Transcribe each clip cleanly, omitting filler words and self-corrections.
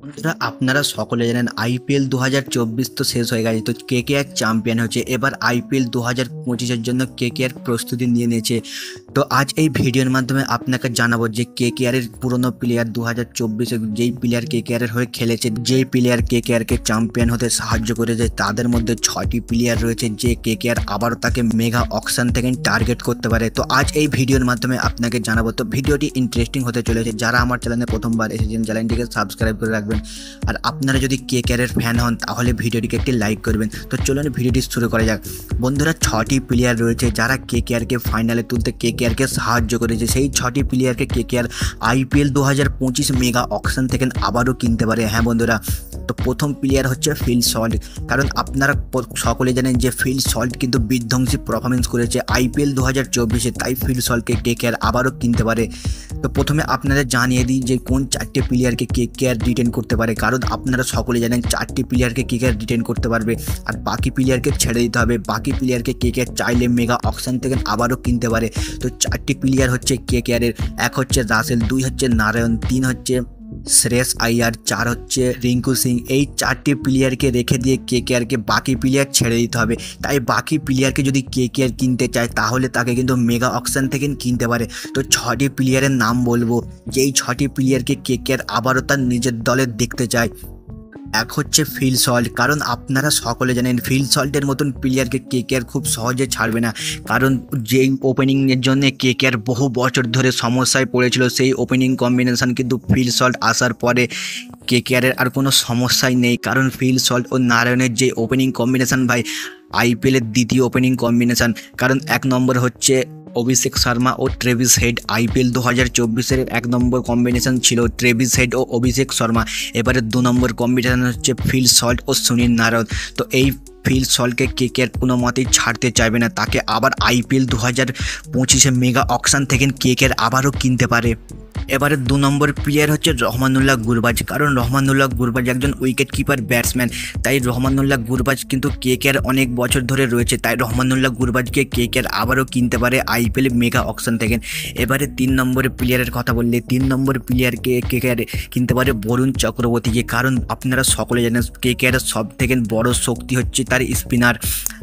বন্ধুরা আপনারা সকলে জানেন আইপিএল 2024 তো শেষ হয়ে গেছে। তো কেকেআর চ্যাম্পিয়ন হয়েছে। এবার আইপিএল 2025-এর জন্য কেকেআর প্রস্তুতি নিয়ে নিয়েছে। তো আজ এই ভিডিওর মাধ্যমে আপনাকে জানাবো যে কেকেআরের পুরনো প্লেয়ার 2024-এ যেই প্লেয়ার কেকেআরের হয়ে খেলেছে, যেই প্লেয়ার কেকেআরকে চ্যাম্পিয়ন হতে সাহায্য করেছে, তাদের মধ্যে 6টি প্লেয়ার রয়েছে যে কেকেআর আবারও তাকে মেগা অকশন থেকে টার্গেট করতে পারে। তো আজ এই ভিডিওর মাধ্যমে আপনাকে জানাবো। তো ভিডিওটি ইন্টারেস্টিং হতে চলেছে। যারা আমার চ্যানেলে প্রথমবার এসেছেন চ্যানেলটিকে সাবস্ক্রাইব করে রাখবেন। আর আপনারা যদি কেকেআরের ফ্যান হন তাহলে ভিডিওটিকে একটি লাইক করবেন। তো চলুন ভিডিওটি শুরু করা যাক। বন্ধুরা 6টি প্লেয়ার রয়েছে যারা কেকেআরকে ফাইনালে তুলতে কেকেআরকে সাহায্য করেছে। সেই 6টি প্লেয়ারকে কেকেআর আইপিএল 2025 মেগা অকশন থেকে আবারও কিনতে পারে। হ্যাঁ বন্ধুরা, তো প্রথম প্লেয়ার হচ্ছে ফিল সল্ট। কারণ আপনারা সকলে জানেন যে ফিল সল্ট কিন্তু বিধ্বংসী পারফরমেন্স করেছে আইপিএল 2024-এ, তাই ফিল সল্টকে কেকেআর আবারও কিনতে পারে। তো প্রথমে আপনাদের জানিয়ে দিই যে কোন 4টে প্লেয়ারকে কেকেআর রিটেন করতে পারে। কারণ আপনারা সকলে জানেন 4টি প্লেয়ারকে কেকেআর রিটেন করতে পারবে, আর বাকি প্লেয়ারকে ছেড়ে দিতে হবে। বাকি প্লেয়ারকে কেকেআর চাইলে মেগা অকশন থেকে আবারও কিনতে পারে। তো 4টি প্লেয়ার হচ্ছে কেকেআরের। 1 হচ্ছে রাসেল, 2 হচ্ছে নারায়ণ, 3 হচ্ছে শ্রেয়স আইয়ার, 4 হচ্ছে রিঙ্কু সিং। এই 4টি প্লেয়ারকে রেখে দিয়ে কেকেআরকে বাকি প্লেয়ার ছেড়ে দিতে হবে। তাই বাকি প্লেয়ারকে যদি কেকেআর কিনতে চায় তাহলে তাকে কিন্তু মেগা অকশন থেকে কিনতে পারে। তো 6টি প্লেয়ারের নাম বলবো, যেই 6টি প্লেয়ারকে কেকেআর আবারও তার নিজের দলে দেখতে চায়। 1 হচ্ছে ফিল সল্ট। কারণ আপনারা সকলে জানেন ফিল সল্টের মতন প্লেয়ারকে কেকেআর খুব সহজে ছাড়বে না। কারণ যেই ওপেনিংয়ের জন্য কেকেআর বহু বছর ধরে সমস্যায় পড়েছিল, সেই ওপেনিং কম্বিনেশন কিন্তু ফিল সল্ট আসার পরে কেকেআরের আর কোনো সমস্যাই নেই। কারণ ফিল সল্ট ও নারায়ণের যে ওপেনিং কম্বিনেশন ভাই, আইপিএলের দ্বিতীয় ওপেনিং কম্বিনেশন। কারণ 1 নম্বর হচ্ছে অভিষেক শর্মা ও ট্রেভিস হেড। আইপিএল 2024-এর 1 নম্বর কম্বিনেশন ছিল ট্রেভিস হেড ও অভিষেক শর্মা। এবারে 2 নম্বর কম্বিনেশন হচ্ছে ফিল সল্ট ও সুনীল নারায়ণ। তো এই ফিল সল্টকে কেকেআর কোনো মতেই ছাড়তে চাইবে না। তাকে আবার আইপিএল 2025-এ মেগা অকশন থেকে কেকেআর আবারও কিনতে পারে। এবারে 2 নম্বর প্লেয়ার হচ্ছে রহমানুল্লাহ গুরবাজ। কারণ রহমানুল্লাহ গুরবাজ একজন উইকেট কিপার ব্যাটসম্যান, তাই রহমানুল্লাহ গুরবাজ কিন্তু কেকেআর অনেক বছর ধরে রয়েছে। তাই রহমানুল্লাহ গুরবাজকে কেকেআর আবারও কিনতে পারে আইপিএল মেগা অকশন থেকে। এবারে 3 নম্বর প্লেয়ারের কথা বললে 3 নম্বর প্লেয়ারকে কেকেআর কিনতে পারে বরুণ চক্রবর্তীকে। কারণ আপনারা সকলে জানেন কেকেআরের সব থেকে বড় শক্তি হচ্ছে তার স্পিনার।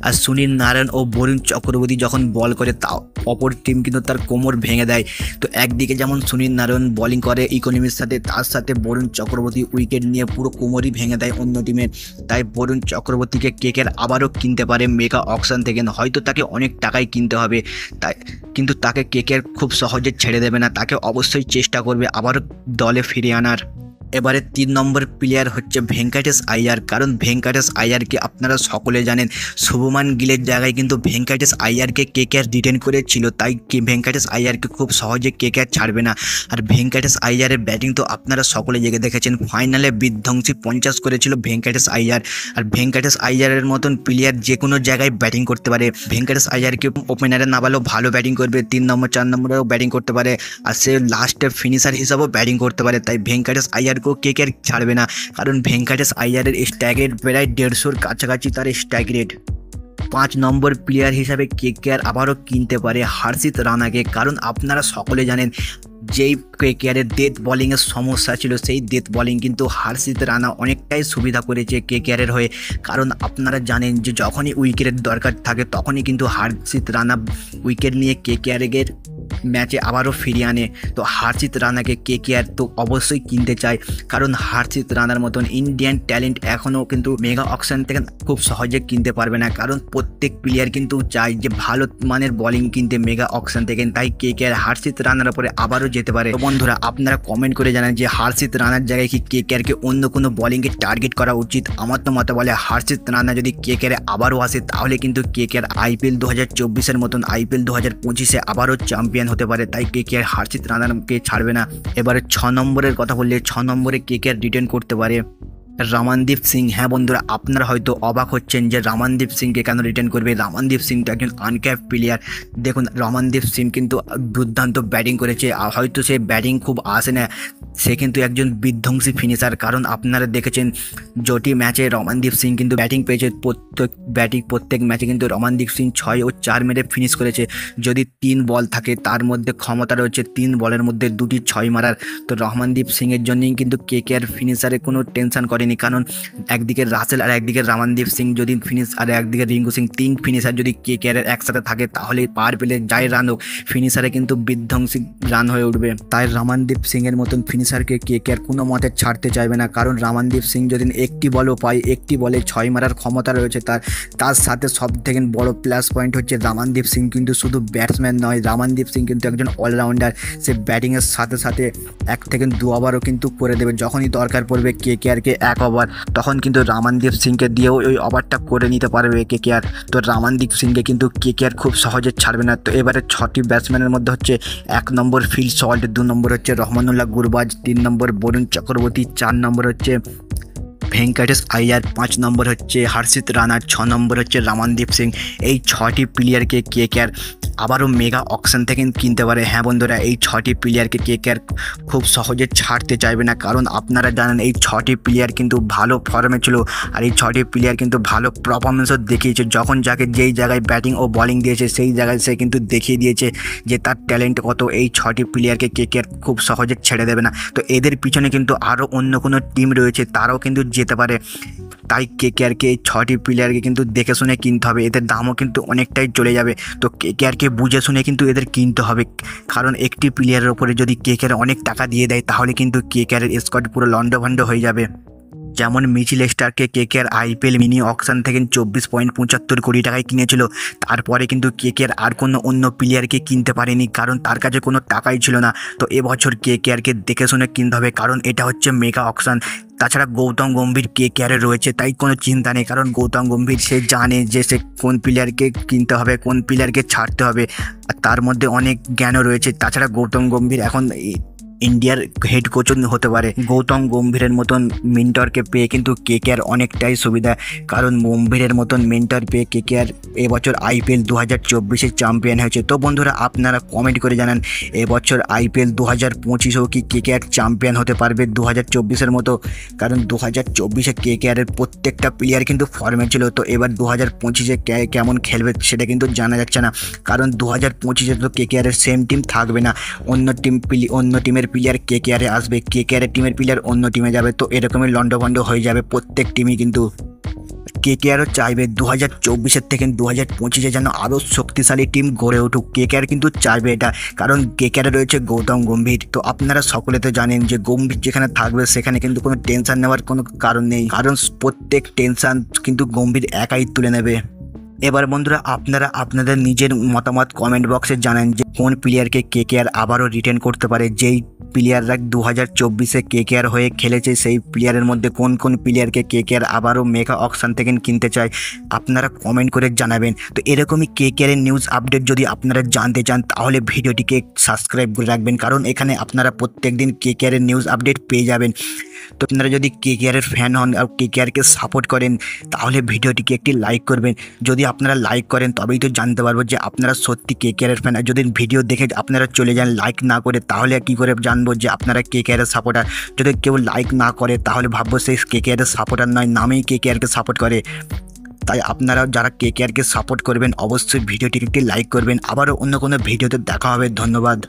আর সুনীল নারায়ণ ও বরুণ চক্রবর্তী যখন বল করে তা অপর টিম কিন্তু তার কোমর ভেঙে দেয়। তো একদিকে যেমন সুনীল নারায়ণ বোলিং করে ইকোনমির সাথে, তার সাথে বরুণ চক্রবর্তী উইকেট নিয়ে পুরো কোমরই ভেঙে দেয় অন্য টিমের। তাই বরুণ চক্রবর্তীকে কেকেআর আবারও কিনতে পারে মেগা অকশন থেকে। হয়তো তাকে অনেক টাকায় কিনতে হবে, তাই কিন্তু তাকে কেকেআর খুব সহজে ছেড়ে দেবে না। তাকে অবশ্যই চেষ্টা করবে আবারও দলে ফিরিয়ে আনার। এবারে 3 নম্বর প্লেয়ার হচ্ছে ভেঙ্কটেশ আইয়ার। কারণ ভেঙ্কটেশ আইয়ারকে আপনারা সকলে জানেন শুভমান গিলের জায়গায় কিন্তু ভেঙ্কটেশ আইয়ারকে কেকেআর রিটেন করেছিল। তাই ভেঙ্কটেশ আইয়ারকে খুব সহজে কেকেআর ছাড়বে না। আর ভেঙ্কটেশ আইয়ারের ব্যাটিং তো আপনারা সকলে জেগে দেখেছেন, ফাইনালে বিধ্বংসী 50 করেছিল ভেঙ্কটেশ আইয়ার। আর ভেঙ্কটেশ আইয়ারের মতন প্লেয়ার যে কোনো জায়গায় ব্যাটিং করতে পারে। ভেঙ্কটেশ আইয়ারকে ওপেনারে না বলেও ভালো ব্যাটিং করবে, 3 নম্বর 4 নম্বরেও ব্যাটিং করতে পারে, আর সে লাস্টে ফিনিশার হিসাবেও ব্যাটিং করতে পারে। তাই ভেঙ্কটেশ আইয়ার কেকেআর ছাড়বে না। কারণ ভেঙ্কটেশ আইয়ারের স্ট্রাইক রেট প্রায় 150-র কাছাকাছি তার স্ট্রাইক রেট। 5 নম্বর প্লেয়ার হিসাবে কেকেআর আবারও কিনতে পারে হর্ষিত রানাকে। কারণ আপনারা সকলে জানেন যেই কেকেআরের ডেথ বোলিংয়ের সমস্যা ছিল, সেই ডেথ বোলিং কিন্তু হর্ষিত রানা অনেকটাই সুবিধা করেছে কেকেআরের হয়ে। কারণ আপনারা জানেন যে যখনই উইকেটের দরকার থাকে তখনই কিন্তু হর্ষিত রানা উইকেট নিয়ে কেকেআরের ম্যাচে আবারও ফিরিয়ে আনে। তো হর্ষিত রানাকে কেকেআর তো অবশ্যই কিনতে চায়। কারণ হর্ষিত রানার মতন ইন্ডিয়ান ট্যালেন্ট এখনও কিন্তু মেগা অকশন থেকে খুব সহজে কিনতে পারবে না। কারণ প্রত্যেক প্লেয়ার কিন্তু চায় যে ভালো মানের বোলিং কিনতে মেগা অকশন থেকে। তাই কেকেআর হর্ষিত রানার উপরে আবারও যেতে পারে। তো বন্ধুরা আপনারা কমেন্ট করে জানান যে হর্ষিত রানার জায়গায় কি কেকেআরকে অন্য কোনো বোলিংকে টার্গেট করা উচিত। আমার তো মতে বলে হর্ষিত রানা যদি কেকেআরে আবারও আসে তাহলে কিন্তু কেকেআর আইপিএল 2024-এর মতন আইপিএল 2025-এ আবারও চ্যাম্পিয়ন হতে পারে। তাই কেকেআর হর্ষিত রানাকে ছাড়বে না। এবারে 6 নম্বরের কথা বললে 6 নম্বরে কেকেআর রিটেন করতে পারে রমনদীপ সিং। হ্যাঁ বন্ধুরা, আপনারা হয়তো অবাক হচ্ছেন যে রমনদীপ সিংকে কেন রিটার্ন করবে। রমনদীপ সিং তো একজন আনক্যাপ প্লেয়ার। দেখুন, রমনদীপ সিং কিন্তু দুর্দান্ত ব্যাটিং করেছে, আর হয়তো সে ব্যাটিং খুব আসে না, সে কিন্তু একজন বিধ্বংসী ফিনিশার। কারণ আপনারা দেখেছেন জটি ম্যাচে রমনদীপ সিং কিন্তু ব্যাটিং পেয়েছে, প্রত্যেক ম্যাচে কিন্তু রমনদীপ সিং 6 ও 4 মেরে ফিনিশ করেছে। যদি 3 বল থাকে তার মধ্যে ক্ষমতা রয়েছে 3 বলের মধ্যে 2টি 6 মারার। তো রমনদীপ সিংয়ের জন্যই কিন্তু কেকেআর ফিনিশারে কোনো টেনশন করেনি, কারণ একদিকে রাসেল আর একদিকে রমনদীপ সিং যদি ফিনিশ, আর একদিকে রিঙ্কু সিং, 3 ফিনিশার যদি কেকেআরের একসাথে থাকে তাহলে পার পেলে যাই রান হোক ফিনিশারে কিন্তু বিধ্বংসী রান হয়ে উঠবে। তাই রমনদীপ সিংয়ের মতন ফিনিশারকে কেকেআর কোনো মতে ছাড়তে চাইবে না, কারণ রমনদীপ সিং যদি একটি বলও পায়, একটি বলে 6 মারার ক্ষমতা রয়েছে তার সাথে সব থেকে বড় প্লাস পয়েন্ট হচ্ছে রমনদীপ সিং কিন্তু শুধু ব্যাটসম্যান নয়, রমনদীপ সিং কিন্তু একজন অলরাউন্ডার। সে ব্যাটিংয়ের সাথে সাথে 1 থেকে 2 ওভারও কিন্তু করে দেবে। যখনই দরকার পড়বে কেকেআরকে 1 ওভার, তখন কিন্তু রমনদীপ সিংকে দিয়েও ওই ওভারটা করে নিতে পারবে কেকেআর। তো রমনদীপ সিংকে কিন্তু কেকেআর খুব সহজে ছাড়বে না। তো এবারে 6টি ব্যাটসম্যানের মধ্যে হচ্ছে 1 নম্বর ফিল সল্ট, 2 নম্বর হচ্ছে রহমানুল্লাহ গুরবাজ, 3 নম্বর বরুণ চক্রবর্তী, 4 নম্বর হচ্ছে ভেঙ্কটেশ আইয়ার, 5 নম্বর হচ্ছে হর্ষিত রানা, 6 নম্বর হচ্ছে রমনদীপ সিং। এই 6টি প্লেয়ারকে কেকেআর আবারও মেগা অকশন থেকে কিনতে পারে। হ্যাঁ বন্ধুরা, এই 6টি প্লেয়ারকে কেকেআর খুব সহজে ছাড়তে চাইবে না, কারণ আপনারা জানেন এই 6টি প্লেয়ার কিন্তু ভালো ফর্মে ছিল, আর এই 6টি প্লেয়ার কিন্তু ভালো পারফরমেন্সও দেখিয়েছে। যখন যাকে যেই জায়গায় ব্যাটিং ও বলিং দিয়েছে সেই জায়গায় সে কিন্তু দেখিয়ে দিয়েছে যে তার ট্যালেন্ট কত। এই 6টি প্লেয়ারকে কেকেআর খুব সহজে ছেড়ে দেবে না। তো এদের পিছনে কিন্তু আরও অন্য কোনো টিম রয়েছে, তারাও কিন্তু যেতে পারে। তাই কেকেআরকে এই 6টি প্লেয়ারকে কিন্তু দেখে শুনে কিনতে হবে, এদের দামও কিন্তু অনেকটাই চলে যাবে। তো কেকেআরকে বুঝে শুনে কিন্তু এদের কিনতে হবে, কারণ একটি প্লেয়ারের ওপরে যদি কেকেআর অনেক টাকা দিয়ে দেয় তাহলে কিন্তু কেকেআরের স্কোয়াড পুরো লন্ডভন্ড হয়ে যাবে। যেমন মিচেল স্টার্ককে কেকেআর আইপিএল মিনি অকশন থেকে 24.75 কোটি টাকায় কিনেছিল। তারপরে কিন্তু কেকেআর আর কোনো অন্য প্লেয়ারকে কিনতে পারেনি, কারণ তার কাছে কোনো টাকাই ছিল না। তো এবছর কেকেআরকে দেখে শুনে কিনতে হবে, কারণ এটা হচ্ছে মেগা অকশন। তাছাড়া গৌতম গম্ভীর কেকেআরে রয়েছে, তাই কোনো চিন্তা নেই, কারণ গৌতম গম্ভীর সে জানে যে সে কোন প্লেয়ারকে কিনতে হবে, কোন প্লেয়ারকে ছাড়তে হবে, আর তার মধ্যে অনেক জ্ঞানও রয়েছে। তাছাড়া গৌতম গম্ভীর এখন ইন্ডিয়ার হেড কোচও হতে পারে। গৌতম গম্ভীরের মতন মেন্টরকে পেয়ে কিন্তু কেকেআর অনেকটাই সুবিধা, কারণ গম্ভীরের মতন মেন্টর পেয়ে কেকেআর এবছর আইপিএল 2024-এর চ্যাম্পিয়ন হয়েছে। তো বন্ধুরা, আপনারা কমেন্ট করে জানান এবছর আইপিএল 2025-এও কি কেকেআর চ্যাম্পিয়ন হতে পারবে 2024-এর মতো, কারণ 2024-এ কেকেআরের প্রত্যেকটা প্লেয়ার কিন্তু ফর্মে ছিল। তো এবার 2025-এ কেমন খেলবে সেটা কিন্তু জানা যাচ্ছে না, কারণ 2025-এ তো কেকেআরের সেম টিম থাকবে না, অন্য টিমের প্লেয়ার কেকেআরে আসবে, কেকেআরের টিমের প্লেয়ার অন্য টিমে যাবে। তো এরকমই লন্ডভন্ড হয়ে যাবে প্রত্যেক টিমই। কিন্তু কেকেআরও চাইবে 2024-এর থেকে 2025-এ যেন আরও শক্তিশালী টিম গড়ে উঠুক। কেকেআর কিন্তু চাইবে এটা, কারণ কেকেআরে রয়েছে গৌতম গম্ভীর। তো আপনারা সকলে তো জানেন যে গম্ভীর যেখানে থাকবে সেখানে কিন্তু কোনো টেনশন নেওয়ার কোনো কারণ নেই, কারণ প্রত্যেক টেনশন কিন্তু গম্ভীর একাই তুলে নেবে। এবার বন্ধুরা, আপনারা আপনাদের নিজের মতামত কমেন্ট বক্সে জানান যে কোন প্লেয়ারকে কেকেআর আবারও রিটার্ন করতে পারে। যেই প্লেয়াররা 2024-এ কেকেআর হয়ে খেলেছে সেই প্লেয়ারের মধ্যে কোন কোন প্লেয়ারকে কেকেআর আবারও মেগা অকশন থেকে কিনতে চায়, আপনারা কমেন্ট করে জানাবেন। তো এরকমই কেকেআরের নিউজ আপডেট যদি আপনারা জানতে চান তাহলে ভিডিওটিকে সাবস্ক্রাইব করে রাখবেন, কারণ এখানে আপনারা প্রত্যেক দিন কেকেআরের নিউজ আপডেট পেয়ে যাবেন। তো আপনারা যদি কেকেআরের ফ্যান হন আর কেকেআরকে সাপোর্ট করেন তাহলে ভিডিওটিকে একটি লাইক করবেন। যদি আপনারা লাইক করেন তবেই তো জানতে পারবো যে আপনারা সত্যি কেকেআরের ফ্যান। আর যদি ভিডিও দেখে আপনারা চলে যান লাইক না করে, তাহলে কী করে জানবো যে আপনারা কেকেআরের সাপোর্টার। যদি কেউ লাইক না করে তাহলে ভাববো সেই কেকেআরের সাপোর্টার নয়, নামেই কেকেআরকে সাপোর্ট করে। তাই আপনারা যারা কেকেআরকে সাপোর্ট করবেন অবশ্যই ভিডিওটিকে একটি লাইক করবেন। আবারও অন্য কোনো ভিডিওতে দেখা হবে। ধন্যবাদ।